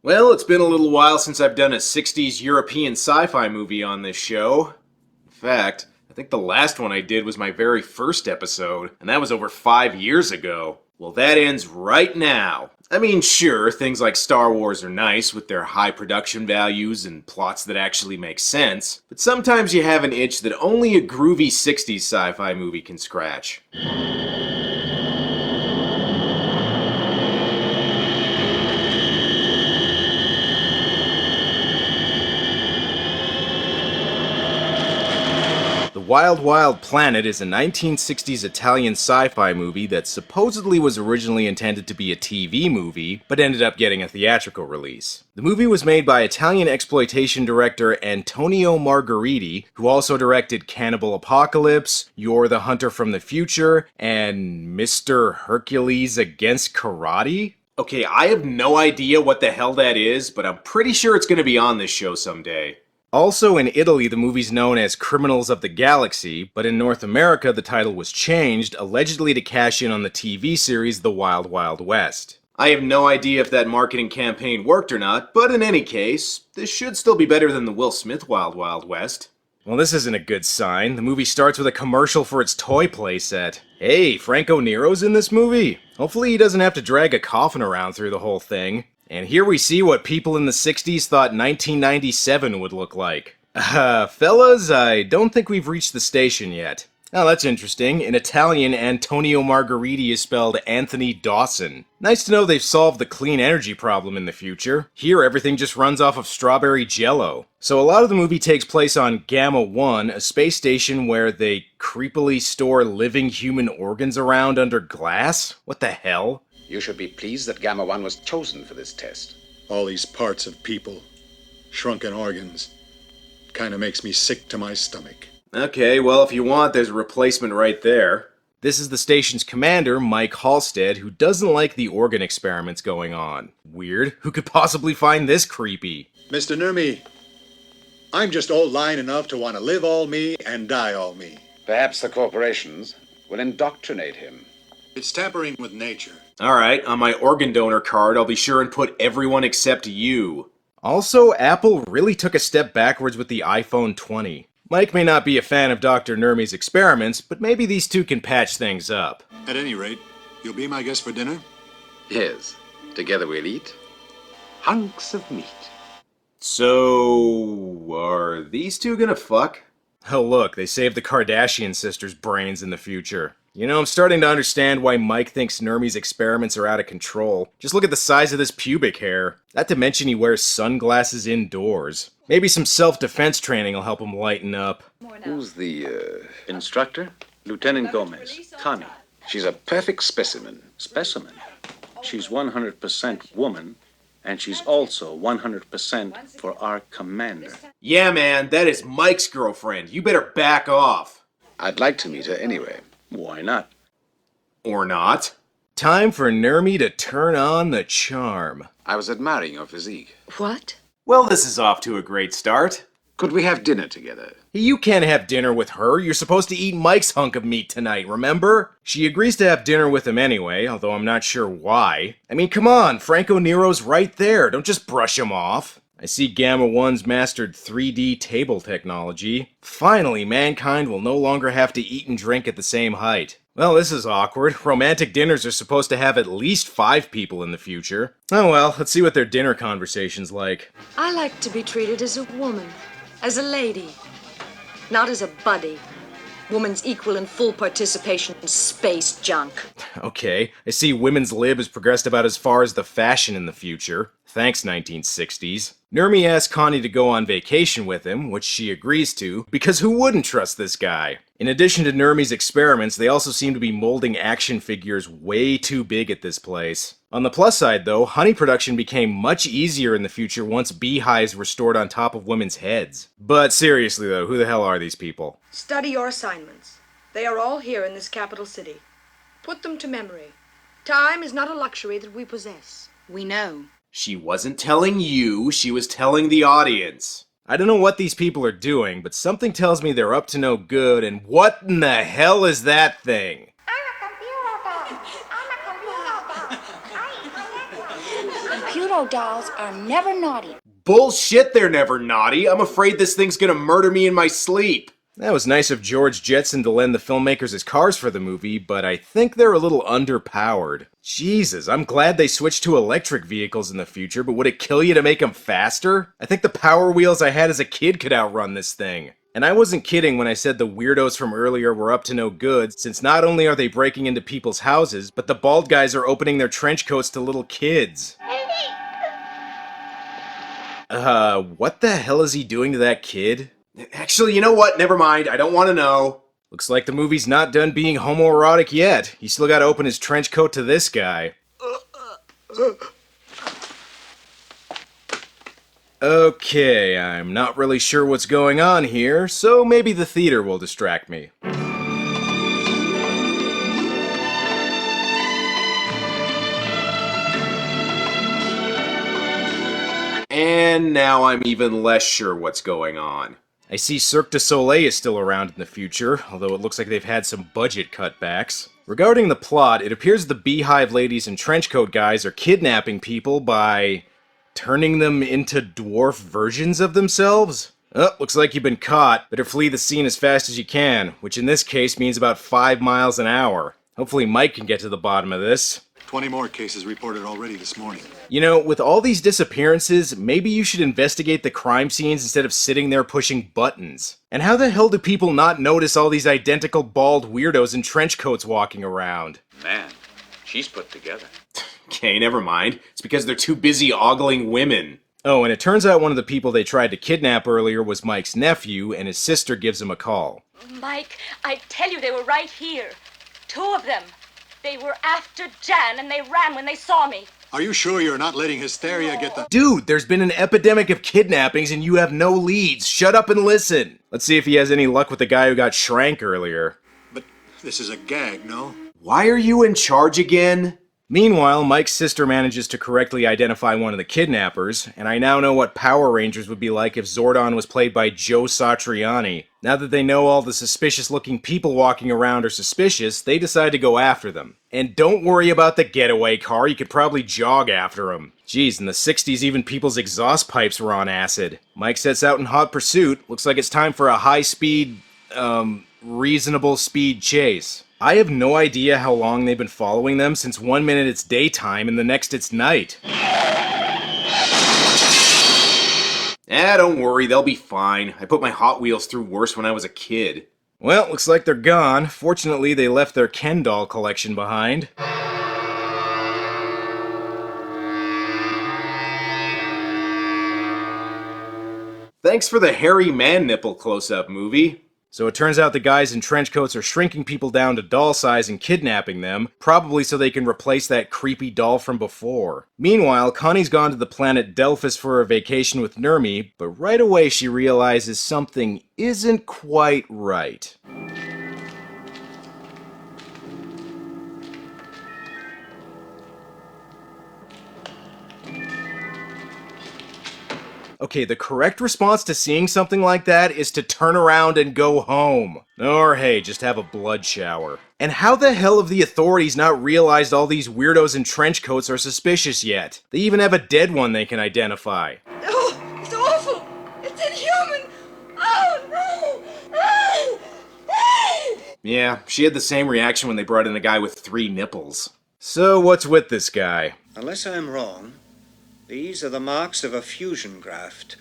Well, it's been a little while since I've done a 60s European sci-fi movie on this show. In fact, I think the last one I did was my very first episode, and that was over 5 years ago. Well, that ends right now. I mean, sure, things like Star Wars are nice with their high production values and plots that actually make sense, but sometimes you have an itch that only a groovy 60s sci-fi movie can scratch. Wild Wild Planet is a 1960s Italian sci-fi movie that supposedly was originally intended to be a TV movie, but ended up getting a theatrical release. The movie was made by Italian exploitation director Antonio Margheriti, who also directed Cannibal Apocalypse, You're the Hunter from the Future, and Mr. Hercules Against Karate? Okay, I have no idea what the hell that is, but I'm pretty sure it's going to be on this show someday. Also in Italy, the movie's known as Criminals of the Galaxy, but in North America, the title was changed, allegedly to cash in on the TV series The Wild Wild West. I have no idea if that marketing campaign worked or not, but in any case, this should still be better than the Will Smith Wild Wild West. Well, this isn't a good sign. The movie starts with a commercial for its toy playset. Hey, Franco Nero's in this movie? Hopefully he doesn't have to drag a coffin around through the whole thing. And here we see what people in the 60s thought 1997 would look like. Fellas, I don't think we've reached the station yet. Oh, that's interesting. In Italian, Antonio Margheriti is spelled Anthony Dawson. Nice to know they've solved the clean energy problem in the future. Here, everything just runs off of strawberry jello. So a lot of the movie takes place on Gamma 1, a space station where they creepily store living human organs around under glass? What the hell? You should be pleased that Gamma 1 was chosen for this test. All these parts of people, shrunken organs, kinda makes me sick to my stomach. Okay, well, if you want, there's a replacement right there. This is the station's commander, Mike Halstead, who doesn't like the organ experiments going on. Weird. Who could possibly find this creepy? Mr. Nurmi, I'm just old line enough to want to live all me and die all me. Perhaps the corporations will indoctrinate him. It's tampering with nature. Alright, on my organ donor card, I'll be sure and put everyone except you. Also, Apple really took a step backwards with the iPhone 20. Mike may not be a fan of Dr. Nurmi's experiments, but maybe these two can patch things up. At any rate, you'll be my guest for dinner? Yes. Together we'll eat hunks of meat. So, are these two gonna fuck? Oh look, they saved the Kardashian sisters' brains in the future. You know, I'm starting to understand why Mike thinks Nurmi's experiments are out of control. Just look at the size of this pubic hair. Not to mention he wears sunglasses indoors. Maybe some self-defense training will help him lighten up. Who's the, Instructor? Lieutenant Gomez. Connie. She's a perfect specimen. Specimen. She's 100% woman, and she's also 100% for our commander. Yeah, man, that is Mike's girlfriend. You better back off. I'd like to meet her anyway. Why not? Or not. Time for Nurmi to turn on the charm. I was admiring your physique. What? Well, this is off to a great start. Could we have dinner together? You can't have dinner with her. You're supposed to eat Mike's hunk of meat tonight, remember? She agrees to have dinner with him anyway, although I'm not sure why. I mean, come on, Franco Nero's right there. Don't just brush him off. I see Gamma 1's mastered 3D table technology. Finally, mankind will no longer have to eat and drink at the same height. Well, this is awkward. Romantic dinners are supposed to have at least 5 people in the future. Oh well, let's see what their dinner conversation's like. I like to be treated as a woman, as a lady, not as a buddy. Woman's equal and full participation in space junk. Okay, I see women's lib has progressed about as far as the fashion in the future. Thanks, 1960s. Nurmi asks Connie to go on vacation with him, which she agrees to, because who wouldn't trust this guy? In addition to Nurmi's experiments, they also seem to be molding action figures way too big at this place. On the plus side, though, honey production became much easier in the future once beehives were stored on top of women's heads. But seriously, though, who the hell are these people? Study your assignments. They are all here in this capital city. Put them to memory. Time is not a luxury that we possess. We know. She wasn't telling you, she was telling the audience. I don't know what these people are doing, but something tells me they're up to no good, and what in the hell is that thing? Computer Hero dolls are never naughty. Bullshit, they're never naughty. I'm afraid this thing's gonna murder me in my sleep. That was nice of George Jetson to lend the filmmakers his cars for the movie, but I think they're a little underpowered. Jesus, I'm glad they switched to electric vehicles in the future, but would it kill you to make them faster? I think the Power Wheels I had as a kid could outrun this thing. And I wasn't kidding when I said the weirdos from earlier were up to no good, since not only are they breaking into people's houses, but the bald guys are opening their trench coats to little kids. What the hell is he doing to that kid? Actually, you know what? Never mind. I don't want to know. Looks like the movie's not done being homoerotic yet. He's still gotta open his trench coat to this guy. Okay, I'm not really sure what's going on here, so maybe the theater will distract me. And now I'm even less sure what's going on. I see Cirque du Soleil is still around in the future, although it looks like they've had some budget cutbacks. Regarding the plot, it appears the beehive ladies and trenchcoat guys are kidnapping people by turning them into dwarf versions of themselves? Oh, looks like you've been caught. Better flee the scene as fast as you can, which in this case means about 5 miles an hour. Hopefully Mike can get to the bottom of this. 20 more cases reported already this morning. You know, with all these disappearances, maybe you should investigate the crime scenes instead of sitting there pushing buttons. And how the hell do people not notice all these identical bald weirdos in trench coats walking around? Man, she's put together. Okay, never mind. It's because they're too busy ogling women. Oh, and it turns out one of the people they tried to kidnap earlier was Mike's nephew, and his sister gives him a call. Mike, I tell you, they were right here. 2 of them. They were after Jan, and they ran when they saw me. Are you sure you're not letting hysteria get the... Dude, there's been an epidemic of kidnappings and you have no leads. Shut up and listen. Let's see if he has any luck with the guy who got shrank earlier. But this is a gag, no? Why are you in charge again? Meanwhile, Mike's sister manages to correctly identify one of the kidnappers, and I now know what Power Rangers would be like if Zordon was played by Joe Satriani. Now that they know all the suspicious-looking people walking around are suspicious, they decide to go after them. And don't worry about the getaway car, you could probably jog after them. Geez, in the 60s even people's exhaust pipes were on acid. Mike sets out in hot pursuit. Looks like it's time for a high-speed, reasonable speed chase. I have no idea how long they've been following them, since 1 minute it's daytime and the next it's night. Don't worry, they'll be fine. I put my Hot Wheels through worse when I was a kid. Well, looks like they're gone. Fortunately, they left their Ken doll collection behind. Thanks for the hairy man nipple close-up, movie. So it turns out the guys in trench coats are shrinking people down to doll size and kidnapping them, probably so they can replace that creepy doll from before. Meanwhile, Connie's gone to the planet Delphus for a vacation with Nermi, but right away she realizes something isn't quite right. Okay, the correct response to seeing something like that is to turn around and go home. Or hey, just have a blood shower. And how the hell have the authorities not realized all these weirdos in trench coats are suspicious yet? They even have a dead one they can identify. Oh, it's awful! It's inhuman! Oh, no! Oh, oh. Yeah, she had the same reaction when they brought in a guy with 3 nipples. So what's with this guy? Unless I'm wrong, these are the marks of a fusion graft,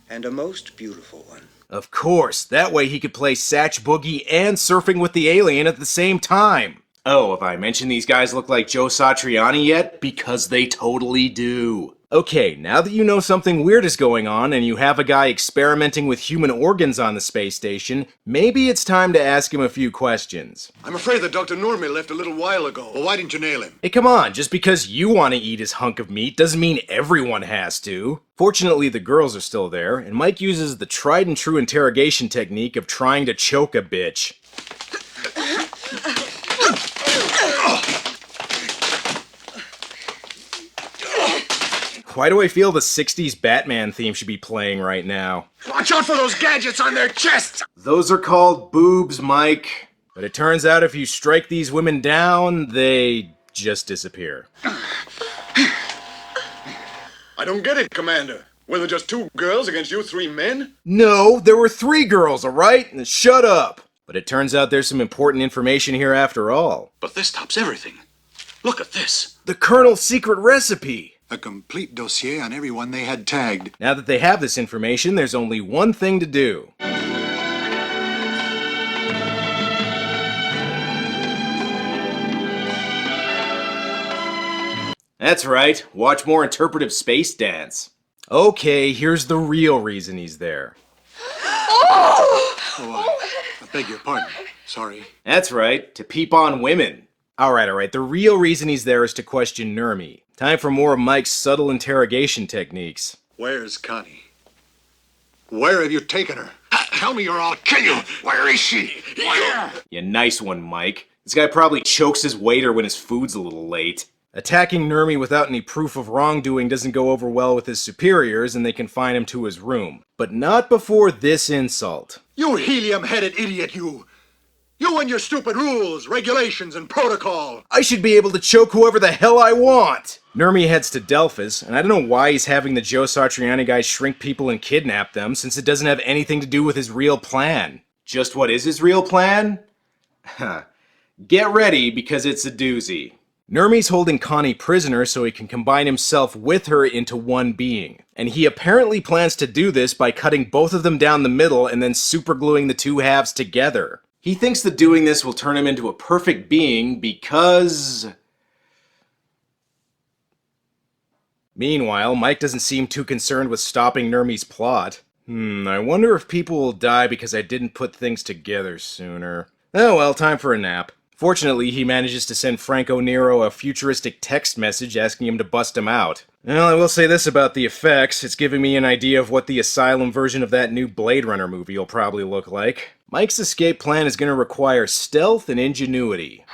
and a most beautiful one. Of course, that way he could play Satch Boogie and Surfing with the Alien at the same time. Oh, have I mentioned these guys look like Joe Satriani yet? Because they totally do. Okay, now that you know something weird is going on and you have a guy experimenting with human organs on the space station, maybe it's time to ask him a few questions. I'm afraid that Dr. Normie left a little while ago. Well, why didn't you nail him? Hey, come on, just because you want to eat his hunk of meat doesn't mean everyone has to. Fortunately, the girls are still there, and Mike uses the tried and true interrogation technique of trying to choke a bitch. Why do I feel the 60s Batman theme should be playing right now? Watch out for those gadgets on their chests! Those are called boobs, Mike. But it turns out if you strike these women down, they just disappear. I don't get it, Commander. Were there just 2 girls against you 3 men? No, there were 3 girls, alright? Now shut up! But it turns out there's some important information here after all. But this tops everything. Look at this. The Colonel's secret recipe! A complete dossier on everyone they had tagged. Now that they have this information, there's only one thing to do. That's right, watch more interpretive space dance. Okay, here's the real reason he's there. I beg your pardon. Sorry. That's right, to peep on women. Alright, the real reason he's there is to question Nurmi. Time for more of Mike's subtle interrogation techniques. Where's Connie? Where have you taken her? Tell me or I'll kill you. Where is she? Where? Yeah, nice one, Mike. This guy probably chokes his waiter when his food's a little late. Attacking Nurmi without any proof of wrongdoing doesn't go over well with his superiors, and they confine him to his room. But not before this insult. You helium-headed idiot, you! You and your stupid rules, regulations, and protocol! I should be able to choke whoever the hell I want! Nurmi heads to Delphus, and I don't know why he's having the Joe Satriani guy shrink people and kidnap them, since it doesn't have anything to do with his real plan. Just what is his real plan? Get ready, because it's a doozy. Nurmi's holding Connie prisoner so he can combine himself with her into one being. And he apparently plans to do this by cutting both of them down the middle and then supergluing the 2 halves together. He thinks that doing this will turn him into a perfect being because... Meanwhile, Mike doesn't seem too concerned with stopping Nurmi's plot. I wonder if people will die because I didn't put things together sooner. Oh well, time for a nap. Fortunately, he manages to send Franco Nero a futuristic text message asking him to bust him out. Well, I will say this about the effects, it's giving me an idea of what the Asylum version of that new Blade Runner movie will probably look like. Mike's escape plan is going to require stealth and ingenuity.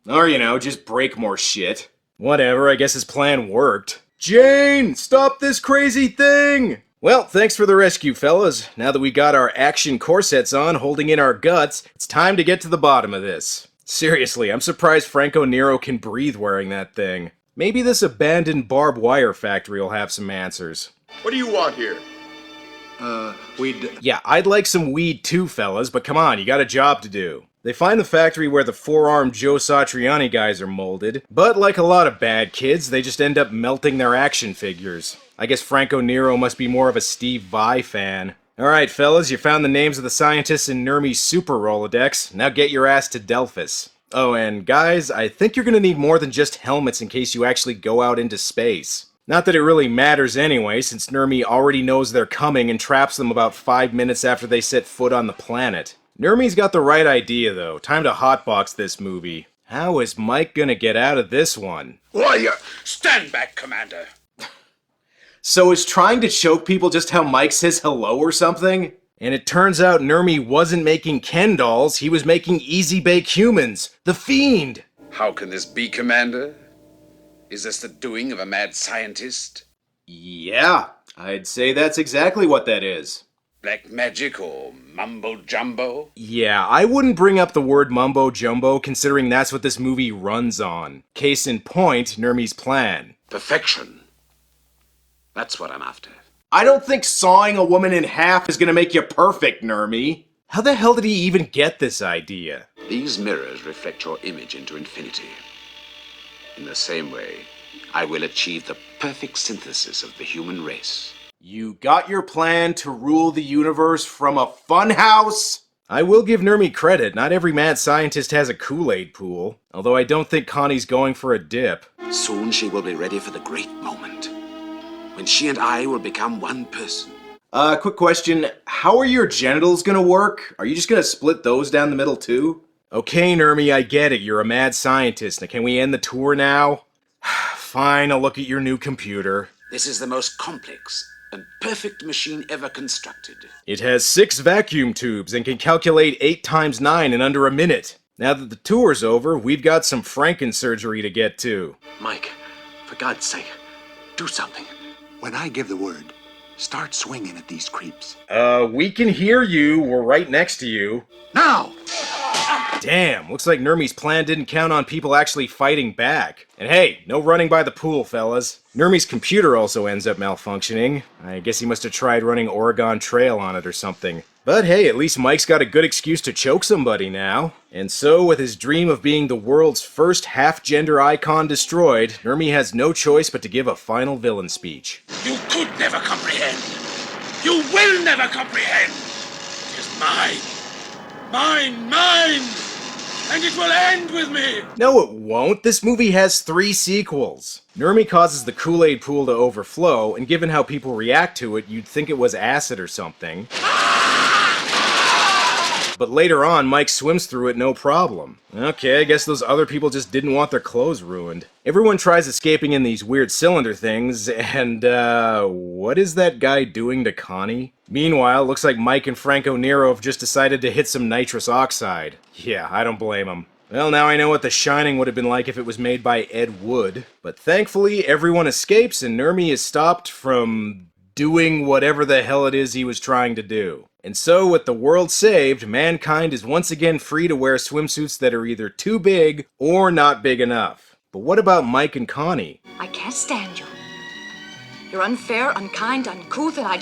Or, just break more shit. Whatever, I guess his plan worked. Jane, stop this crazy thing! Well, thanks for the rescue, fellas. Now that we got our action corsets on, holding in our guts, it's time to get to the bottom of this. Seriously, I'm surprised Franco Nero can breathe wearing that thing. Maybe this abandoned barbed wire factory will have some answers. What do you want here? We'd... Yeah, I'd like some weed too, fellas, but come on, you got a job to do. They find the factory where the 4-armed Joe Satriani guys are molded, but like a lot of bad kids, they just end up melting their action figures. I guess Franco Nero must be more of a Steve Vai fan. Alright, fellas, you found the names of the scientists in Nurmi's Super Rolodex. Now get your ass to Delphus. Oh, and guys, I think you're gonna need more than just helmets in case you actually go out into space. Not that it really matters anyway, since Nurmi already knows they're coming and traps them about 5 minutes after they set foot on the planet. Nurmi's got the right idea, though. Time to hotbox this movie. How is Mike gonna get out of this one? Why, stand back, Commander. So is trying to choke people just how Mike says hello or something? And it turns out Nurmi wasn't making Ken dolls, he was making easy-bake humans. The Fiend! How can this be, Commander? Is this the doing of a mad scientist? Yeah, I'd say that's exactly what that is. Black magic or mumbo-jumbo? Yeah, I wouldn't bring up the word mumbo-jumbo considering that's what this movie runs on. Case in point, Nurmi's plan. Perfection. That's what I'm after. I don't think sawing a woman in half is gonna make you perfect, Nurmi. How the hell did he even get this idea? These mirrors reflect your image into infinity. In the same way, I will achieve the perfect synthesis of the human race. You got your plan to rule the universe from a funhouse? I will give Nurmi credit, not every mad scientist has a Kool-Aid pool. Although I don't think Connie's going for a dip. Soon she will be ready for the great moment, when she and I will become one person. Quick question, how are your genitals gonna work? Are you just gonna split those down the middle too? Okay, Nurmi, I get it, you're a mad scientist. Now can we end the tour now? Fine, I'll look at your new computer. This is the most complex and perfect machine ever constructed. It has 6 vacuum tubes and can calculate 8 times 9 in under a minute. Now that the tour's over, we've got some Franken-surgery to get to. Mike, for God's sake, do something. When I give the word, start swinging at these creeps. We can hear you. We're right next to you. Now! Damn, looks like Nurmi's plan didn't count on people actually fighting back. And hey, no running by the pool, fellas. Nurmi's computer also ends up malfunctioning. I guess he must have tried running Oregon Trail on it or something. But hey, at least Mike's got a good excuse to choke somebody now. And so, with his dream of being the world's first half-gender icon destroyed, Nurmi has no choice but to give a final villain speech. You could never comprehend. You will never comprehend. It is mine. Mine. And it will end with me! No, it won't. This movie has 3 sequels. Nurmi causes the Kool-Aid pool to overflow, and given how people react to it, you'd think it was acid or something. But later on, Mike swims through it no problem. Okay, I guess those other people just didn't want their clothes ruined. Everyone tries escaping in these weird cylinder things, and what is that guy doing to Connie? Meanwhile, looks like Mike and Franco Nero have just decided to hit some nitrous oxide. Yeah, I don't blame them. Well, now I know what The Shining would have been like if it was made by Ed Wood. But thankfully, everyone escapes and Nurmi is stopped from doing whatever the hell it is he was trying to do. And so, with the world saved, mankind is once again free to wear swimsuits that are either too big or not big enough. But what about Mike and Connie? I can't stand you. You're unfair, unkind, uncouth, and I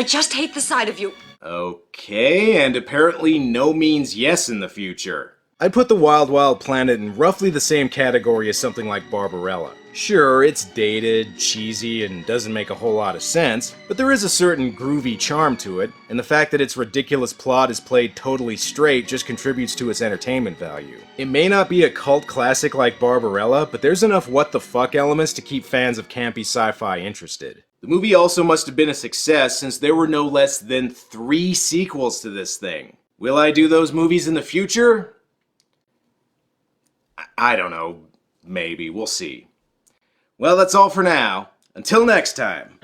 just hate the sight of you. Okay, and apparently no means yes in the future. I'd put the Wild Wild Planet in roughly the same category as something like Barbarella. Sure, it's dated, cheesy, and doesn't make a whole lot of sense, but there is a certain groovy charm to it, and the fact that its ridiculous plot is played totally straight just contributes to its entertainment value. It may not be a cult classic like Barbarella, but there's enough what the fuck elements to keep fans of campy sci-fi interested. The movie also must have been a success since there were no less than 3 sequels to this thing. Will I do those movies in the future? I don't know. Maybe. We'll see. Well, that's all for now. Until next time.